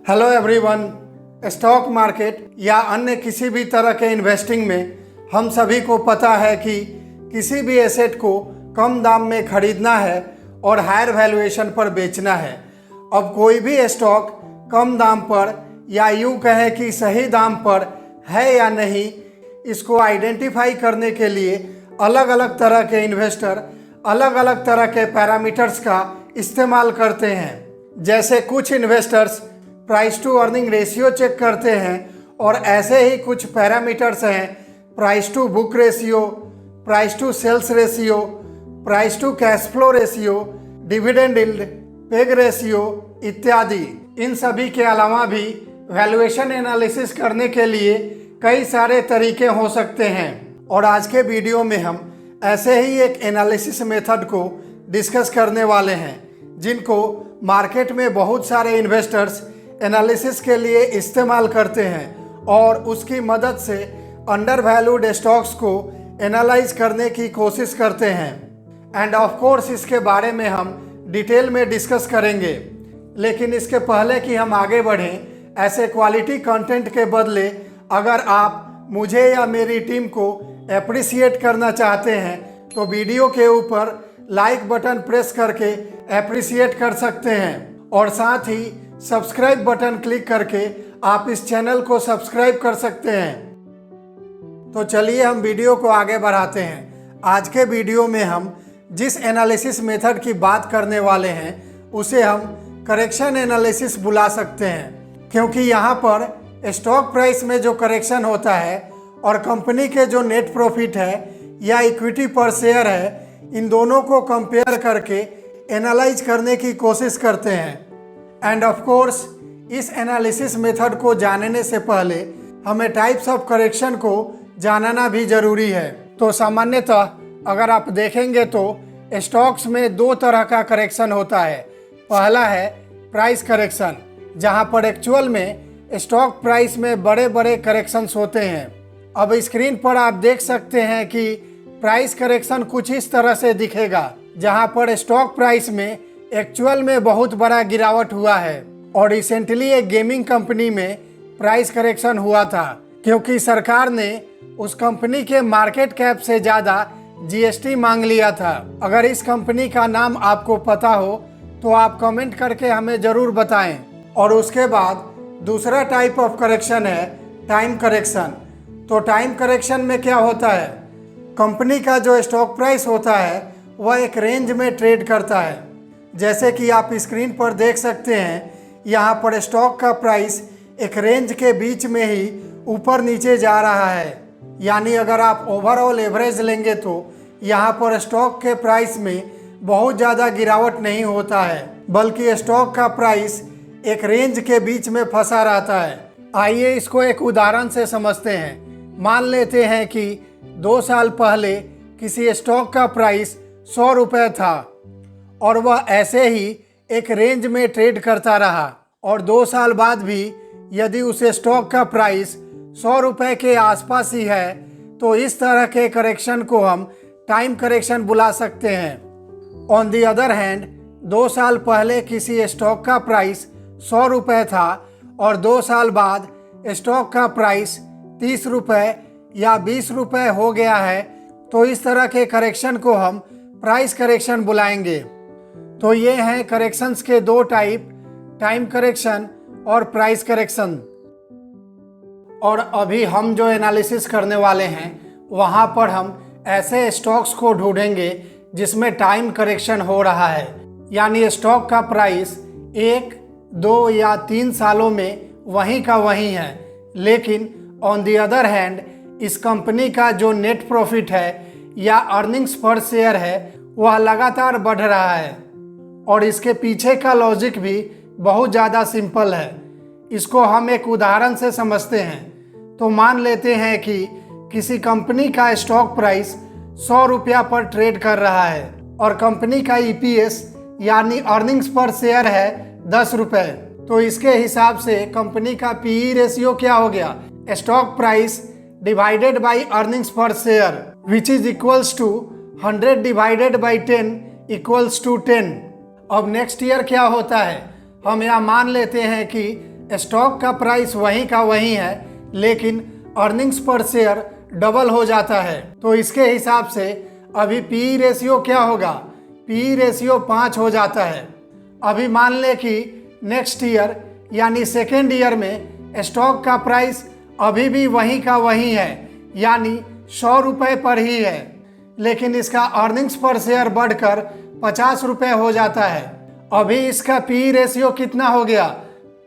Hello everyone. Stock market या अन्य किसी भी तरह के इन्वेस्टिंग में हम सभी को पता है कि किसी भी एसेट को कम दाम में खरीदना है और हायर वैल्यूएशन पर बेचना है। अब कोई भी स्टॉक कम दाम पर या यूँ कहें कि सही दाम पर है या नहीं, इसको आइडेंटिफाई करने के लिए अलग अलग तरह के इन्वेस्टर अलग अलग तरह के पैरामीटर्स का इस्तेमाल करते हैं। जैसे कुछ investors price to earning ratio check करते हैं और ऐसे ही कुछ पैरामीटर्स हैं price to book ratio, price to sales ratio, price to cash flow ratio, dividend yield, PEG ratio इत्यादि। इन सभी के अलावा भी वैल्यूएशन एनालिसिस करने के लिए कई सारे तरीके हो सकते हैं और आज के वीडियो में हम ऐसे ही एक एनालिसिस मेथड को डिस्कस करने वाले हैं जिनको मार्केट में बहुत सारे इन्वेस्टर्स एनालिसिस के लिए इस्तेमाल करते हैं और उसकी मदद से अंडर वैल्यूड स्टॉक्स को एनालाइज करने की कोशिश करते हैं। एंड ऑफ कोर्स इसके बारे में हम डिटेल में डिस्कस करेंगे, लेकिन इसके पहले कि हम आगे बढ़ें, ऐसे क्वालिटी कंटेंट के बदले अगर आप मुझे या मेरी टीम को एप्रिसिएट करना चाहते हैं तो वीडियो के ऊपर लाइक बटन प्रेस करके एप्रिसिएट कर सकते हैं और साथ ही सब्सक्राइब बटन क्लिक करके आप इस चैनल को सब्सक्राइब कर सकते हैं। तो चलिए हम वीडियो को आगे बढ़ाते हैं। आज के वीडियो में हम जिस एनालिसिस मेथड की बात करने वाले हैं उसे हम करेक्शन एनालिसिस बुला सकते हैं, क्योंकि यहाँ पर स्टॉक प्राइस में जो करेक्शन होता है और कंपनी के जो नेट प्रॉफिट है या इक्विटी पर शेयर है, इन दोनों को कंपेयर करके एनालाइज करने की कोशिश करते हैं। एंड ऑफ कोर्स इस एनालिसिस मेथड को जानने से पहले हमें टाइप्स ऑफ करेक्शन को जानना भी ज़रूरी है। तो सामान्यतः अगर आप देखेंगे तो स्टॉक्स में दो तरह का करेक्शन होता है। पहला है प्राइस करेक्शन, जहां पर एक्चुअल में स्टॉक प्राइस में बड़े बड़े करेक्शंस होते हैं। अब स्क्रीन पर आप देख सकते हैं कि प्राइस करेक्शन कुछ इस तरह से दिखेगा, जहां पर स्टॉक प्राइस में एक्चुअल में बहुत बड़ा गिरावट हुआ है। और रिसेंटली एक गेमिंग कंपनी में प्राइस करेक्शन हुआ था क्योंकि सरकार ने उस कंपनी के मार्केट कैप से ज़्यादा जीएसटी मांग लिया था। अगर इस कंपनी का नाम आपको पता हो तो आप कमेंट करके हमें ज़रूर बताएं। और उसके बाद दूसरा टाइप ऑफ करेक्शन है टाइम करेक्शन। तो टाइम करेक्शन में क्या होता है, कंपनी का जो स्टॉक प्राइस होता है वह एक रेंज में ट्रेड करता है। जैसे कि आप स्क्रीन पर देख सकते हैं, यहाँ पर स्टॉक का प्राइस एक रेंज के बीच में ही ऊपर नीचे जा रहा है। यानी अगर आप ओवरऑल एवरेज लेंगे तो यहाँ पर स्टॉक के प्राइस में बहुत ज़्यादा गिरावट नहीं होता है, बल्कि स्टॉक का प्राइस एक रेंज के बीच में फंसा रहता है। आइए इसको एक उदाहरण से समझते हैं। मान लेते हैं कि 2 साल पहले किसी स्टॉक का प्राइस 100 रुपये था और वह ऐसे ही एक रेंज में ट्रेड करता रहा, और 2 साल बाद भी यदि उस स्टॉक का प्राइस 100 रुपये के आसपास ही है तो इस तरह के करेक्शन को हम टाइम करेक्शन बुला सकते हैं। ऑन दी अदर हैंड, 2 साल पहले किसी स्टॉक का प्राइस 100 रुपये था और 2 साल बाद स्टॉक का प्राइस 30 रुपये या 20 रुपये हो गया है, तो इस तरह के करेक्शन को हम प्राइस करेक्शन बुलाएंगे। तो ये हैं करेक्शंस के दो टाइप, टाइम करेक्शन और प्राइस करेक्शन। और अभी हम जो एनालिसिस करने वाले हैं वहाँ पर हम ऐसे स्टॉक्स को ढूंढेंगे जिसमें टाइम करेक्शन हो रहा है, यानी स्टॉक का प्राइस 1, 2 या 3 सालों में वहीं का वहीं है, लेकिन ऑन दी अदर हैंड इस कंपनी का जो नेट प्रॉफिट है या अर्निंग्स पर शेयर है वह लगातार बढ़ रहा है। और इसके पीछे का लॉजिक भी बहुत ज़्यादा सिंपल है। इसको हम एक उदाहरण से समझते हैं। तो मान लेते हैं कि किसी कंपनी का स्टॉक प्राइस 100 रुपया पर ट्रेड कर रहा है और कंपनी का ईपीएस यानी अर्निंग्स पर शेयर है 10 रुपये। तो इसके हिसाब से कंपनी का पीई रेशियो क्या हो गया, stock price divided by earnings पर share, which is equals to 100 divided by 10 equals to 10। अब नेक्स्ट ईयर क्या होता है, हम यहाँ मान लेते हैं कि स्टॉक का प्राइस वहीं का वहीं है लेकिन अर्निंग्स पर शेयर डबल हो जाता है, तो इसके हिसाब से अभी पीई रेशियो क्या होगा? पीई रेशियो 5 हो जाता है। अभी मान ले कि नेक्स्ट ईयर यानी सेकेंड ईयर में स्टॉक का प्राइस अभी भी वहीं का वहीं है, यानी 100 रुपये पर ही है, लेकिन इसका अर्निंग्स पर शेयर बढ़कर 50 रुपये हो जाता है। अभी इसका पीई रेशियो कितना हो गया?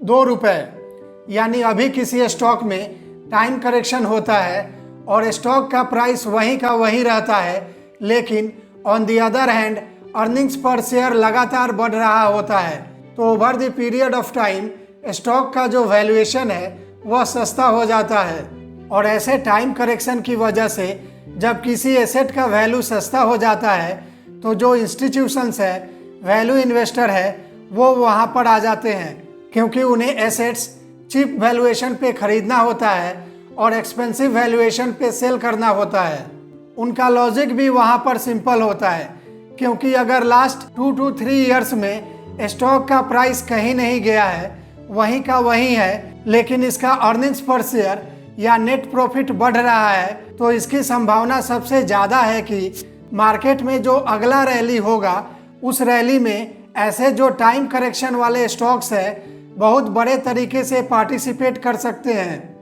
2 रुपये। यानी अभी किसी स्टॉक में टाइम करेक्शन होता है और स्टॉक का प्राइस वहीं का वहीं रहता है, लेकिन on the other hand earnings पर शेयर लगातार बढ़ रहा होता है। तो over the period of time stock का जो वैल्यूएशन है वह सस्ता हो जाता है। और ऐसे टाइम करेक्शन की वजह से जब किसी एसेट का वैल्यू सस्ता हो जाता है तो जो इंस्टीट्यूशंस है, वैल्यू इन्वेस्टर है, वो वहाँ पर आ जाते हैं, क्योंकि उन्हें एसेट्स चीप वैल्यूएशन पे खरीदना होता है और एक्सपेंसिव वैल्यूएशन पे सेल करना होता है। उनका लॉजिक भी वहाँ पर सिंपल होता है, क्योंकि अगर लास्ट 2 to 3 ईयर्स में स्टॉक का प्राइस कहीं नहीं गया है, वहीं का वहीं है, लेकिन इसका अर्निंग्स पर शेयर या नेट प्रॉफिट बढ़ रहा है, तो इसकी संभावना सबसे ज़्यादा है कि मार्केट में जो अगला रैली होगा उस रैली में ऐसे जो टाइम करेक्शन वाले स्टॉक्स है बहुत बड़े तरीके से पार्टिसिपेट कर सकते हैं।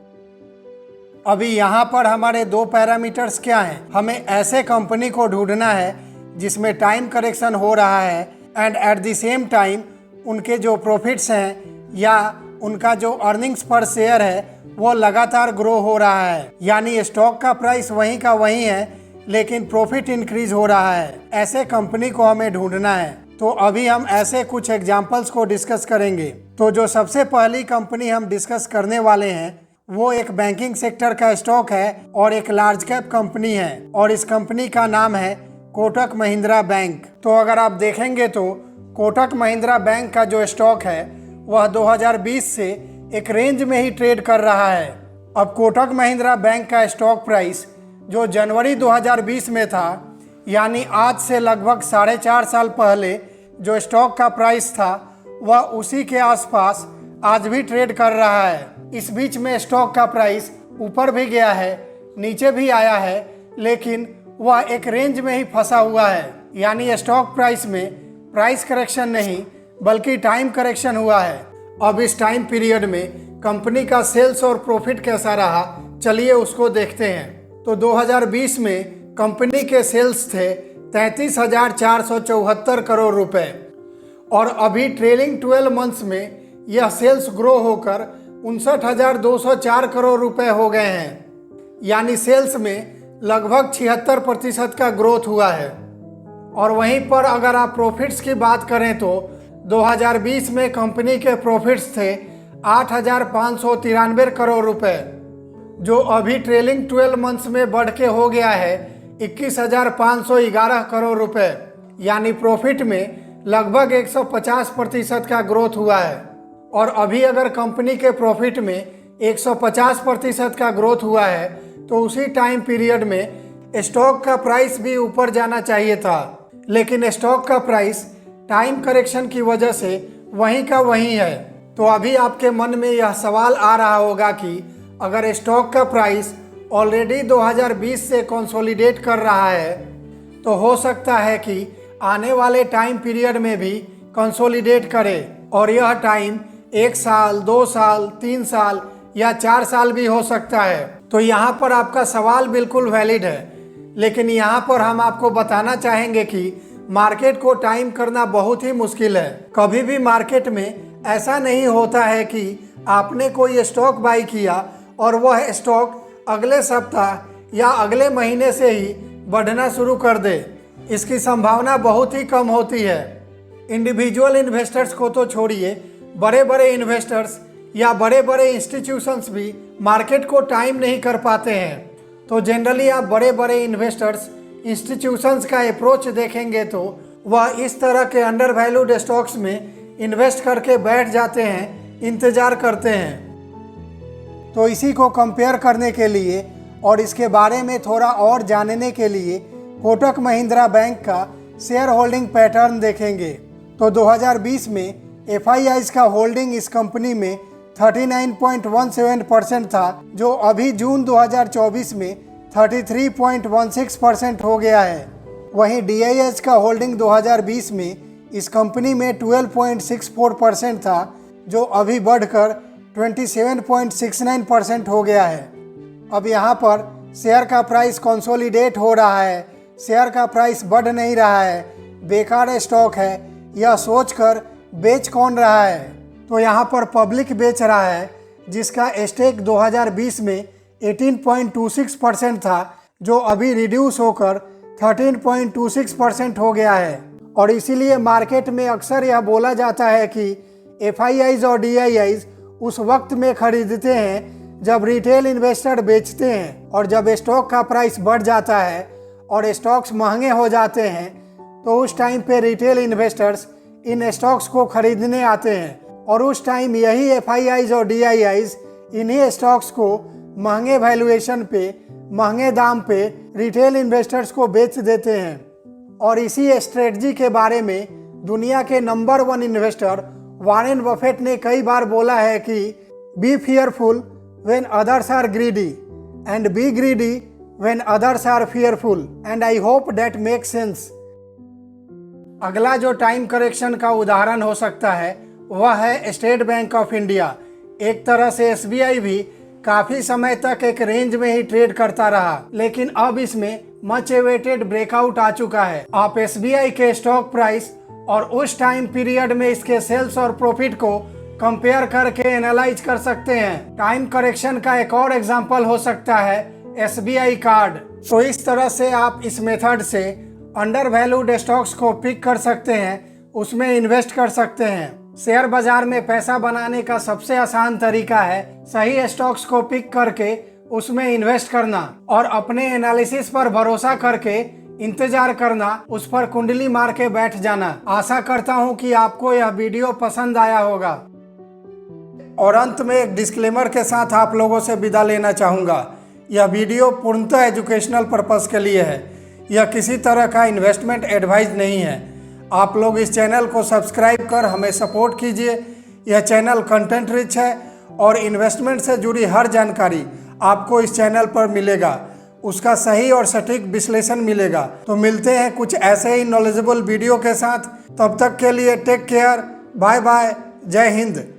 अभी यहाँ पर हमारे 2 पैरामीटर्स क्या हैं? हमें ऐसे कंपनी को ढूंढना है जिसमें टाइम करेक्शन हो रहा है and at the same time उनके जो प्रॉफिट्स हैं या उनका जो अर्निंग्स पर शेयर है वो लगातार ग्रो हो रहा है, यानी स्टॉक का प्राइस वहीं का वहीं है लेकिन प्रॉफिट इंक्रीज हो रहा है। ऐसे कंपनी को हमें ढूंढना है। तो अभी हम ऐसे कुछ एग्जाम्पल्स को डिस्कस करेंगे। तो जो सबसे पहली कंपनी हम डिस्कस करने वाले हैं वो एक बैंकिंग सेक्टर का स्टॉक है और एक लार्ज कैप कंपनी है, और इस कंपनी का नाम है कोटक महिंद्रा बैंक। तो अगर आप देखेंगे तो कोटक महिंद्रा बैंक का जो स्टॉक है वह 2020 से एक रेंज में ही ट्रेड कर रहा है। अब कोटक महिंद्रा बैंक का स्टॉक प्राइस जो जनवरी 2020 में था, यानी आज से लगभग 4.5 साल पहले जो स्टॉक का प्राइस था वह उसी के आसपास आज भी ट्रेड कर रहा है। इस बीच में स्टॉक का प्राइस ऊपर भी गया है, नीचे भी आया है, लेकिन वह एक रेंज में ही फंसा हुआ है, यानी स्टॉक प्राइस में प्राइस करेक्शन नहीं बल्कि टाइम करेक्शन हुआ है। अब इस टाइम पीरियड में कंपनी का सेल्स और प्रॉफिट कैसा रहा, चलिए उसको देखते हैं। तो 2020 में कंपनी के सेल्स थे 33,474 करोड़ रुपए, और अभी ट्रेलिंग 12 मंथ्स में यह सेल्स ग्रो होकर 59,204 करोड़ रुपए हो गए हैं, यानी सेल्स में लगभग 76% का ग्रोथ हुआ है। और वहीं पर अगर आप प्रॉफिट्स की बात करें तो 2020 में कंपनी के प्रॉफिट्स थे 8,593 करोड़ रुपए, जो अभी ट्रेलिंग 12 मंथ्स में बढ़ के हो गया है 21,511 करोड़ रुपए, यानी प्रॉफिट में लगभग 150% का ग्रोथ हुआ है। और अभी अगर कंपनी के प्रॉफिट में 150% का ग्रोथ हुआ है तो उसी टाइम पीरियड में स्टॉक का प्राइस भी ऊपर जाना चाहिए था, लेकिन स्टॉक का प्राइस टाइम करेक्शन की वजह से वहीं का वहीं है। तो अभी आपके मन में यह सवाल आ रहा होगा कि अगर स्टॉक का प्राइस ऑलरेडी 2020 से कंसोलिडेट कर रहा है तो हो सकता है कि आने वाले टाइम पीरियड में भी कंसोलिडेट करे, और यह टाइम 1 साल, 2 साल, 3 साल या 4 साल भी हो सकता है। तो यहाँ पर आपका सवाल बिल्कुल वैलिड है, लेकिन यहाँ पर हम आपको बताना चाहेंगे कि मार्केट को टाइम करना बहुत ही मुश्किल है। कभी भी मार्केट में ऐसा नहीं होता है कि आपने कोई स्टॉक बाई किया और वह स्टॉक अगले सप्ताह या अगले महीने से ही बढ़ना शुरू कर दे। इसकी संभावना बहुत ही कम होती है। इंडिविजुअल इन्वेस्टर्स को तो छोड़िए, बड़े बड़े इन्वेस्टर्स या बड़े बड़े इंस्टीट्यूशंस भी मार्केट को टाइम नहीं कर पाते हैं। तो जनरली आप बड़े बड़े इन्वेस्टर्स, इंस्टीट्यूशंस का अप्रोच देखेंगे तो वह इस तरह के अंडर वैल्यूड स्टॉक्स में इन्वेस्ट करके बैठ जाते हैं, इंतज़ार करते हैं। तो इसी को कंपेयर करने के लिए और इसके बारे में थोड़ा और जानने के लिए कोटक महिंद्रा बैंक का शेयर होल्डिंग पैटर्न देखेंगे। तो 2020 में FIIs का होल्डिंग इस कंपनी में 39.17% था, जो अभी जून 2024 में 33.16% हो गया है। वहीं DIS का होल्डिंग 2020 में इस कंपनी में 12.64% था, जो अभी बढ़कर 27.69% हो गया है। अब यहाँ पर शेयर का प्राइस कंसोलिडेट हो रहा है, शेयर का प्राइस बढ़ नहीं रहा है, बेकार स्टॉक है, यह सोचकर बेच कौन रहा है? तो यहाँ पर पब्लिक बेच रहा है, जिसका स्टेक 2020 में 18.26% था, जो अभी रिड्यूस होकर 13.26% हो गया है। और इसीलिए मार्केट में अक्सर यह बोला जाता है कि FIIs और DIIs उस वक्त में खरीदते हैं जब रिटेल इन्वेस्टर बेचते हैं, और जब स्टॉक का प्राइस बढ़ जाता है और स्टॉक्स महंगे हो जाते हैं तो उस टाइम पे रिटेल इन्वेस्टर्स इन स्टॉक्स को खरीदने आते हैं, और उस टाइम यही FIIs और DIIs इन्हीं स्टॉक्स को महंगे वैल्यूएशन पे, महंगे दाम पे रिटेल इन्वेस्टर्स को बेच देते हैं। और इसी स्ट्रेटजी के बारे में दुनिया के नंबर 1 इन्वेस्टर वॉरेन बफेट ने कई बार बोला है कि B fearful when others are greedy and be greedy when others are fearful, and I hope that makes sense। अगला जो टाइम करेक्शन का उदाहरण हो सकता है वह है स्टेट बैंक ऑफ इंडिया। एक तरह से SBI भी काफी समय तक एक रेंज में ही ट्रेड करता रहा, लेकिन अब इसमें मच एवेटेड ब्रेकआउट आ चुका है। आप SBI के स्टॉक प्राइस और उस टाइम पीरियड में इसके सेल्स और प्रॉफिट को कंपेयर करके एनालाइज कर सकते हैं। टाइम करेक्शन का एक और एग्जांपल हो सकता है SBI कार्ड। तो इस तरह से आप इस मेथड से अंडर वैल्यूड स्टॉक्स को पिक कर सकते हैं, उसमें इन्वेस्ट कर सकते हैं। शेयर बाजार में पैसा बनाने का सबसे आसान तरीका है सही स्टॉक्स को पिक करके उसमें इन्वेस्ट करना और अपने एनालिसिस पर भरोसा करके इंतजार करना, उस पर कुंडली मार के बैठ जाना। आशा करता हूं कि आपको यह वीडियो पसंद आया होगा। और अंत में एक डिस्क्लेमर के साथ आप लोगों से विदा लेना चाहूँगा। यह वीडियो पूर्णतः एजुकेशनल पर्पस के लिए है, यह किसी तरह का इन्वेस्टमेंट एडवाइस नहीं है। आप लोग इस चैनल को सब्सक्राइब कर हमें सपोर्ट कीजिए। यह चैनल कंटेंट रिच है और इन्वेस्टमेंट से जुड़ी हर जानकारी आपको इस चैनल पर मिलेगा, उसका सही और सटीक विश्लेषण मिलेगा। तो मिलते हैं कुछ ऐसे ही नॉलेजेबल वीडियो के साथ। तब तक के लिए टेक केयर, बाय बाय, जय हिंद।